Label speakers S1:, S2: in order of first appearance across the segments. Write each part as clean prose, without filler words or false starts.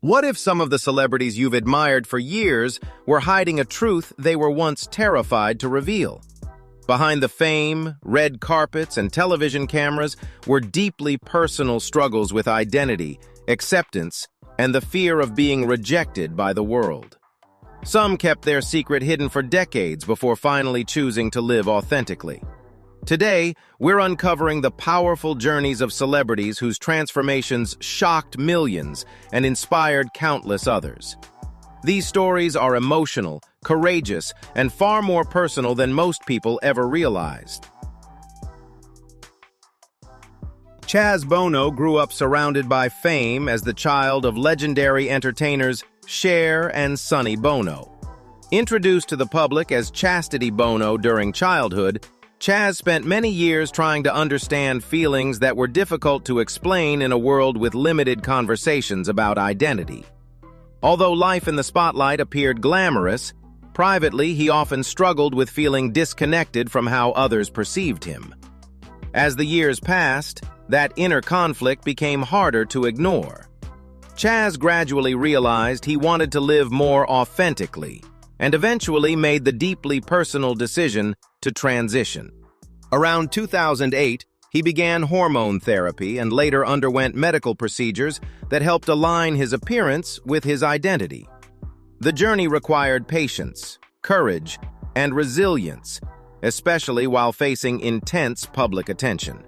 S1: What if some of the celebrities you've admired for years were hiding a truth they were once terrified to reveal? Behind the fame, red carpets, and television cameras were deeply personal struggles with identity, acceptance, and the fear of being rejected by the world. Some kept their secret hidden for decades before finally choosing to live authentically. Today, we're uncovering the powerful journeys of celebrities whose transformations shocked millions and inspired countless others. These stories are emotional, courageous, and far more personal than most people ever realized. Chaz Bono grew up surrounded by fame as the child of legendary entertainers Cher and Sonny Bono. Introduced to the public as Chastity Bono during childhood, Chaz spent many years trying to understand feelings that were difficult to explain in a world with limited conversations about identity. Although life in the spotlight appeared glamorous, privately he often struggled with feeling disconnected from how others perceived him. As the years passed, that inner conflict became harder to ignore. Chaz gradually realized he wanted to live more authentically, and eventually made the deeply personal decision to transition. Around 2008, he began hormone therapy and later underwent medical procedures that helped align his appearance with his identity. The journey required patience, courage, and resilience, especially while facing intense public attention.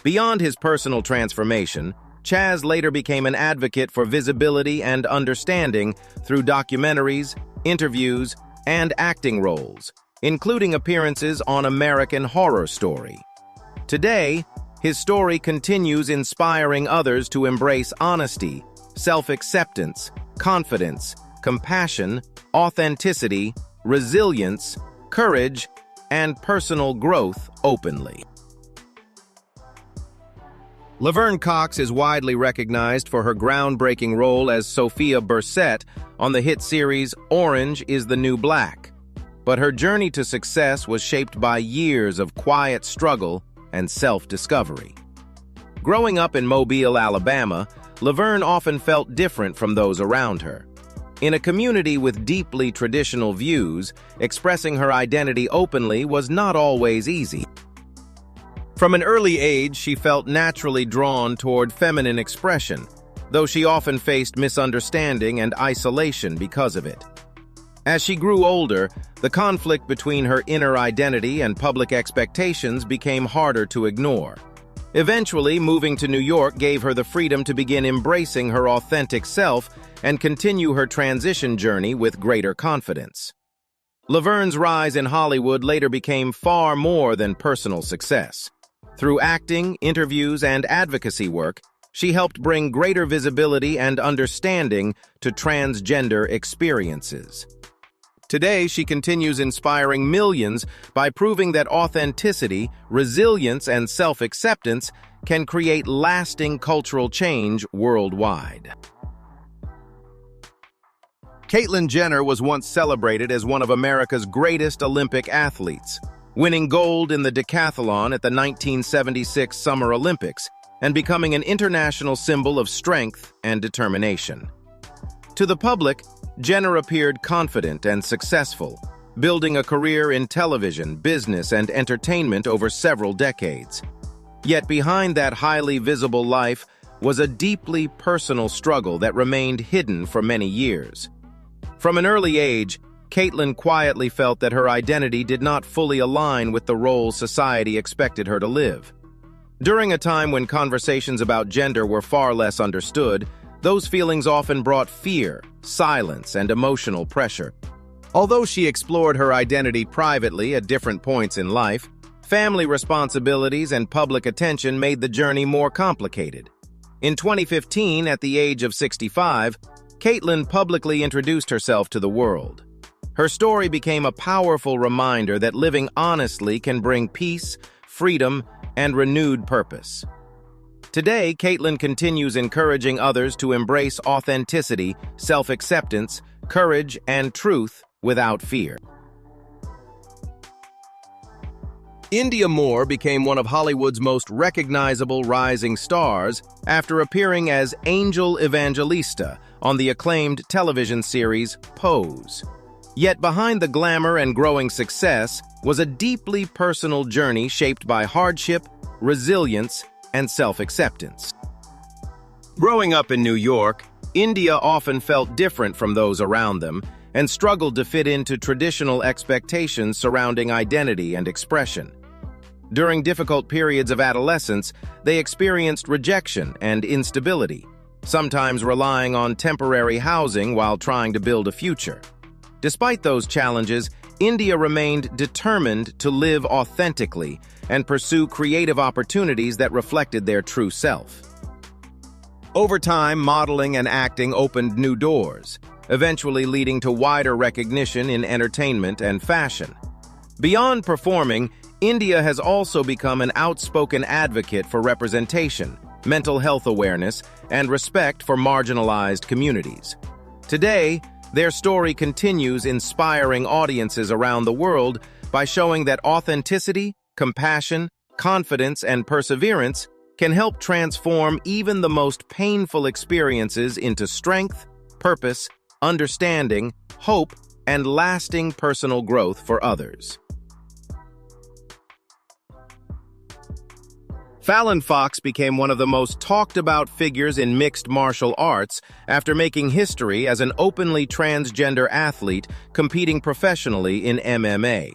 S1: Beyond his personal transformation, Chaz later became an advocate for visibility and understanding through documentaries, interviews, and acting roles, including appearances on American Horror Story. Today, his story continues inspiring others to embrace honesty, self-acceptance, confidence, compassion, authenticity, resilience, courage, and personal growth openly. Laverne Cox is widely recognized for her groundbreaking role as Sophia Bursette on the hit series Orange is the New Black. But her journey to success was shaped by years of quiet struggle and self-discovery. Growing up in Mobile, Alabama, Laverne often felt different from those around her. In a community with deeply traditional views, expressing her identity openly was not always easy. From an early age, she felt naturally drawn toward feminine expression, though she often faced misunderstanding and isolation because of it. As she grew older, the conflict between her inner identity and public expectations became harder to ignore. Eventually, moving to New York gave her the freedom to begin embracing her authentic self and continue her transition journey with greater confidence. Laverne's rise in Hollywood later became far more than personal success. Through acting, interviews, and advocacy work, she helped bring greater visibility and understanding to transgender experiences. Today, she continues inspiring millions by proving that authenticity, resilience, and self-acceptance can create lasting cultural change worldwide. Caitlyn Jenner was once celebrated as one of America's greatest Olympic athletes, winning gold in the decathlon at the 1976 Summer Olympics and becoming an international symbol of strength and determination. To the public, Jenner appeared confident and successful, building a career in television, business, and entertainment over several decades. Yet behind that highly visible life was a deeply personal struggle that remained hidden for many years. From an early age, Caitlyn quietly felt that her identity did not fully align with the role society expected her to live. During a time when conversations about gender were far less understood, those feelings often brought fear, silence, and emotional pressure. Although she explored her identity privately at different points in life, family responsibilities and public attention made the journey more complicated. In 2015, at the age of 65, Caitlyn publicly introduced herself to the world. Her story became a powerful reminder that living honestly can bring peace, freedom, and renewed purpose. Today, Caitlyn continues encouraging others to embrace authenticity, self-acceptance, courage, and truth without fear. Indya Moore became one of Hollywood's most recognizable rising stars after appearing as Angel Evangelista on the acclaimed television series Pose. Yet behind the glamour and growing success was a deeply personal journey shaped by hardship, resilience, and self-acceptance. Growing up in New York, Indya often felt different from those around them and struggled to fit into traditional expectations surrounding identity and expression. During difficult periods of adolescence, they experienced rejection and instability, sometimes relying on temporary housing while trying to build a future. Despite those challenges, Indya remained determined to live authentically and pursue creative opportunities that reflected their true self. Over time, modeling and acting opened new doors, eventually leading to wider recognition in entertainment and fashion. Beyond performing, Indya has also become an outspoken advocate for representation, mental health awareness, and respect for marginalized communities. Today, their story continues inspiring audiences around the world by showing that authenticity, compassion, confidence, and perseverance can help transform even the most painful experiences into strength, purpose, understanding, hope, and lasting personal growth for others. Fallon Fox became one of the most talked-about figures in mixed martial arts after making history as an openly transgender athlete competing professionally in MMA.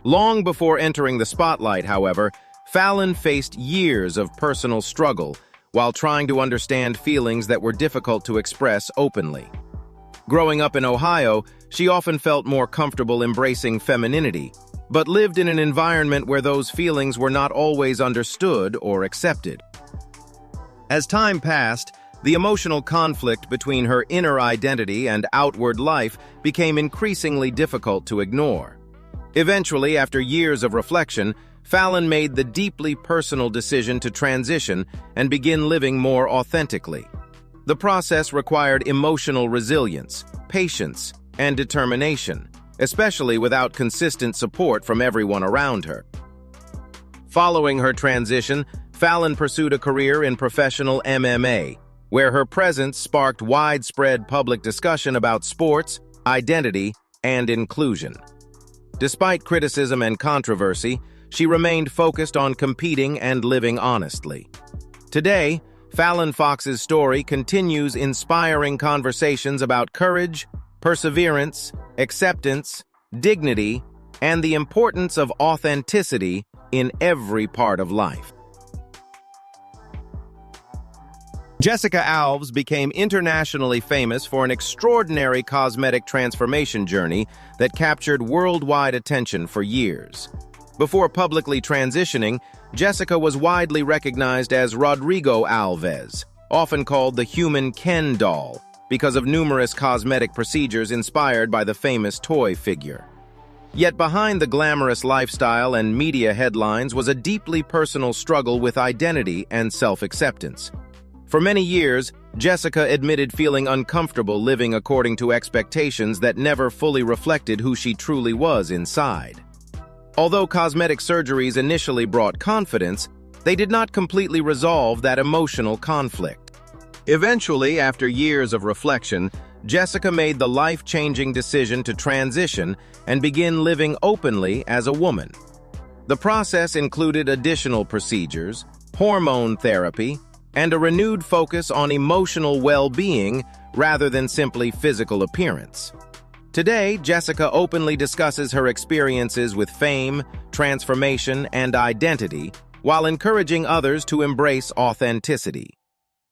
S1: Long before entering the spotlight, however, Fallon faced years of personal struggle while trying to understand feelings that were difficult to express openly. Growing up in Ohio, she often felt more comfortable embracing femininity, but lived in an environment where those feelings were not always understood or accepted. As time passed, the emotional conflict between her inner identity and outward life became increasingly difficult to ignore. Eventually, after years of reflection, Fallon made the deeply personal decision to transition and begin living more authentically. The process required emotional resilience, patience, and determination, especially without consistent support from everyone around her. Following her transition, Fallon pursued a career in professional MMA, where her presence sparked widespread public discussion about sports, identity, and inclusion. Despite criticism and controversy, she remained focused on competing and living honestly. Today, Fallon Fox's story continues inspiring conversations about courage, perseverance, acceptance, dignity, and the importance of authenticity in every part of life. Jessica Alves became internationally famous for an extraordinary cosmetic transformation journey that captured worldwide attention for years. Before publicly transitioning, Jessica was widely recognized as Rodrigo Alves, often called the human Ken doll, because of numerous cosmetic procedures inspired by the famous toy figure. Yet behind the glamorous lifestyle and media headlines was a deeply personal struggle with identity and self-acceptance. For many years, Jessica admitted feeling uncomfortable living according to expectations that never fully reflected who she truly was inside. Although cosmetic surgeries initially brought confidence, they did not completely resolve that emotional conflict. Eventually, after years of reflection, Jessica made the life-changing decision to transition and begin living openly as a woman. The process included additional procedures, hormone therapy, and a renewed focus on emotional well-being rather than simply physical appearance. Today, Jessica openly discusses her experiences with fame, transformation, and identity, while encouraging others to embrace authenticity.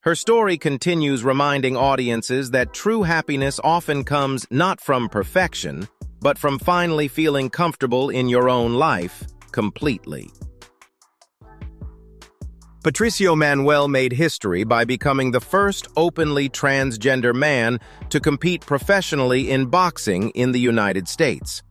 S1: Her story continues reminding audiences that true happiness often comes not from perfection, but from finally feeling comfortable in your own life completely. Patricio Manuel made history by becoming the first openly transgender man to compete professionally in boxing in the United States.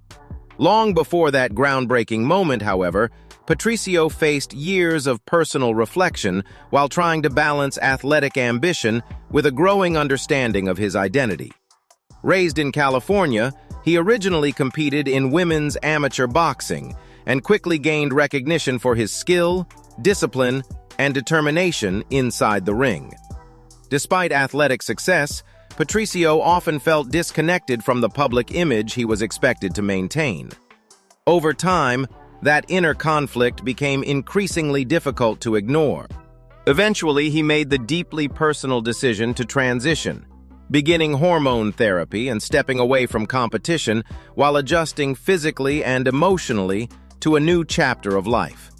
S1: Long before that groundbreaking moment, however, Patricio faced years of personal reflection while trying to balance athletic ambition with a growing understanding of his identity. Raised in California, he originally competed in women's amateur boxing and quickly gained recognition for his skill, discipline, and determination inside the ring. Despite athletic success, Patricio often felt disconnected from the public image he was expected to maintain. Over time, that inner conflict became increasingly difficult to ignore. Eventually, he made the deeply personal decision to transition, beginning hormone therapy and stepping away from competition while adjusting physically and emotionally to a new chapter of life.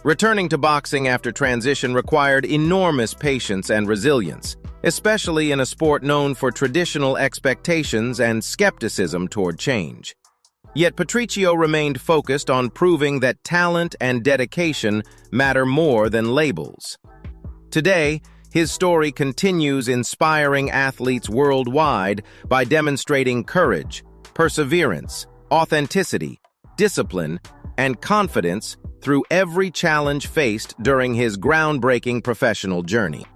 S1: Returning to boxing after transition required enormous patience and resilience, especially in a sport known for traditional expectations and skepticism toward change. Yet Patricio remained focused on proving that talent and dedication matter more than labels. Today, his story continues inspiring athletes worldwide by demonstrating courage, perseverance, authenticity, discipline, and confidence through every challenge faced during his groundbreaking professional journey.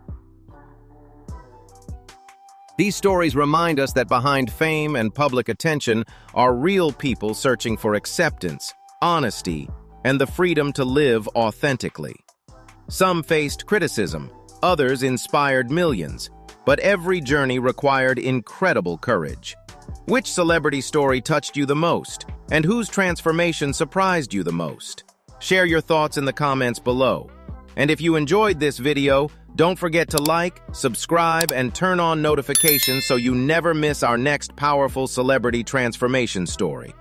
S1: These stories remind us that behind fame and public attention are real people searching for acceptance, honesty, and the freedom to live authentically. Some faced criticism, others inspired millions, but every journey required incredible courage. Which celebrity story touched you the most, and whose transformation surprised you the most? Share your thoughts in the comments below. And if you enjoyed this video, don't forget to like, subscribe, and turn on notifications so you never miss our next powerful celebrity transformation story.